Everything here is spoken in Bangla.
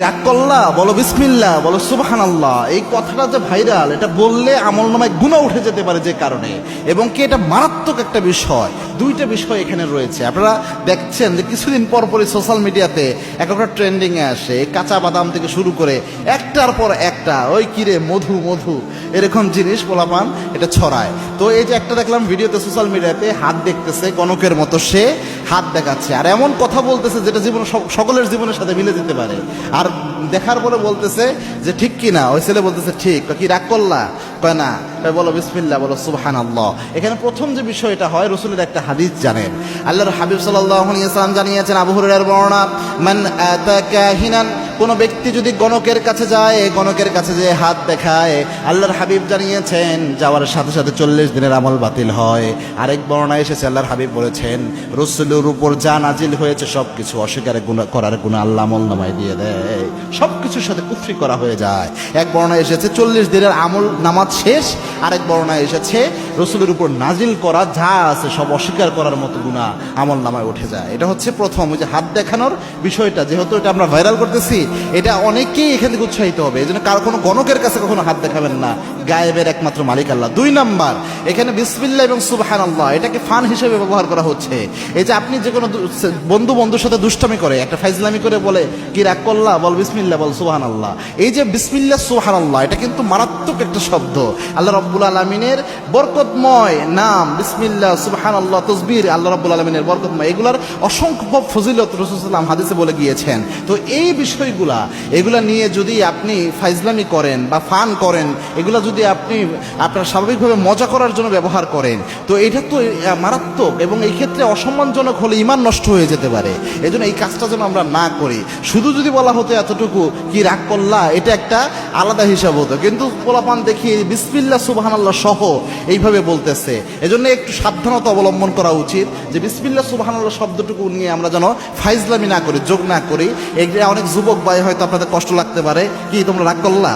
রাগ করলা, বলো বিসমিল্লাহ, বলো সুবহানাল্লাহ। এই কথাটা যে ভাইরাল, এটা বললে আমলনামায় গুনাহ উঠে যেতে পারে যে কারণে, এবং কি এটা মারাত্মক একটা বিষয়। দুইটা বিষয় এখানে রয়েছে। আপনারা দেখছেন যে কিছুদিন পর পরই সোশ্যাল মিডিয়াতে একটা ট্রেন্ডিংয়ে আসে, কাঁচা বাদাম থেকে শুরু করে একটার পর একটা ওই কিরে মধু মধু এরকম জিনিস পোলাপান এটা ছড়ায়। তো এই যে একটা দেখলাম ভিডিওতে সোশ্যাল মিডিয়াতে, হাত দেখতেছে গণকের মতো, সে হাত দেখাচ্ছে আর এমন কথা বলতেছে যেটা জীবন সকলের জীবনের সাথে মিলে যেতে পারে। আর দেখার পরে বলতেছে যে ঠিক কি না, ওই ছেলে বলতেছে ঠিক। কি রাগ করলা? কয় না। বলো বিসমিল্লাহ, বলো সুবহানাল্লাহ। এখানে প্রথম যে বিষয়টা হয়, রাসূলের একটা হাদিস জানেন, আল্লাহর হাবিব সাল্লাল্লাহু আলাইহি ওয়াসাল্লাম জানিয়েছেন, আবু হুরায়রার বর্ণনা, মান আতা কাহিনান, কোন ব্যক্তি যদি গণকের কাছে যায়, গণকের কাছে যে হাত দেখায়, আল্লাহর হাবিব জানিয়েছেন যাওয়ার সাথে সাথে 40 দিনের আমল বাতিল হয়। আরেক বর্ণনায় এসেছে, আল্লাহর হাবিব বলেছেন রাসূলের উপর যা নাজিল হয়েছে সবকিছু অস্বীকার করার গুনাহ আল্লাহ আমলনামায় দিয়ে দেয়, সবকিছুর সাথে কুফরি করা হয়ে যায়। এক বর্ণনায় এসেছে 40 দিনের আমল নামাজ শেষ, আরেক বর্ণনায় এসেছে রাসূলের উপর নাজিল করা যা আছে সব অস্বীকার করার মতো গুনাহ আমলনামায় উঠে যায়। এটা হচ্ছে প্রথম, ওই যে হাত দেখানোর বিষয়টা, যেহেতু এটা আমরা ভাইরাল করতেছি, এটা অনেকেই এখান থেকে উৎসাহিত হবে। এই জন্য কারো কোনো গণকের কাছে কখনো হাত দেখাবেন না, গায়েবের একমাত্র মালিক আল্লাহ। 2 নাম্বার, এখানে বিসমিল্লাহ এবং সুবহানাল্লাহ এটাকে ফান হিসেবে ব্যবহার করা হচ্ছে। এই যে আপনি যে কোনো বন্ধুর সাথে দুষ্টামি করে, একটা ফাইজলামি করে বলে কি রাগ করলা, বল বিসমিল্লাহ, বল সুবহানাল্লাহ। এই যে বিসমিল্লাহ সুবহানাল্লাহ, এটা কিন্তু মারাত্মক একটা শব্দ। আল্লাহ রাব্বুল আলামিনের বরকতময় নাম বিসমিল্লাহ, সুবহানাল্লাহ, তাসবিহ আল্লাহ রাব্বুল আলামিনের বরকতময়, এগুলার অসংখ্য ফজিলত রাসূল সাল্লাল্লাহু আলাইহি ওয়াসাল্লাম হাদিসে বলে গিয়েছেন। তো এই এগুলা নিয়ে যদি আপনি ফাইজলামি করেন বা ফান করেন, এগুলা যদি আপনি আপনার স্বাভাবিকভাবে মজা করার জন্য ব্যবহার করেন, তো এটা তো মারাত্মক, এবং এই ক্ষেত্রে অসম্মানজনক হলে ঈমান নষ্ট হয়ে যেতে পারে। এই জন্য এই কাজটা যেন আমরা না করি। শুধু যদি বলা হতো এতটুকু কি রাগ করলা, এটা একটা আলাদা হিসাব হতো, কিন্তু পোলাপান দেখি বিসমিল্লাহ সুবহানাল্লাহ সহ এইভাবে বলতেছে। এজন্য একটু সাবধানতা অবলম্বন করা উচিত, যে বিসমিল্লাহ সুবহানাল্লাহ শব্দটুকু নিয়ে আমরা যেন ফাইজলামি না করি, যোগ না করি। এগুলো অনেক যুবক ভাই হয়তো আপনাদের কষ্ট লাগতে পারে, কি তোমরা রাগ করলা।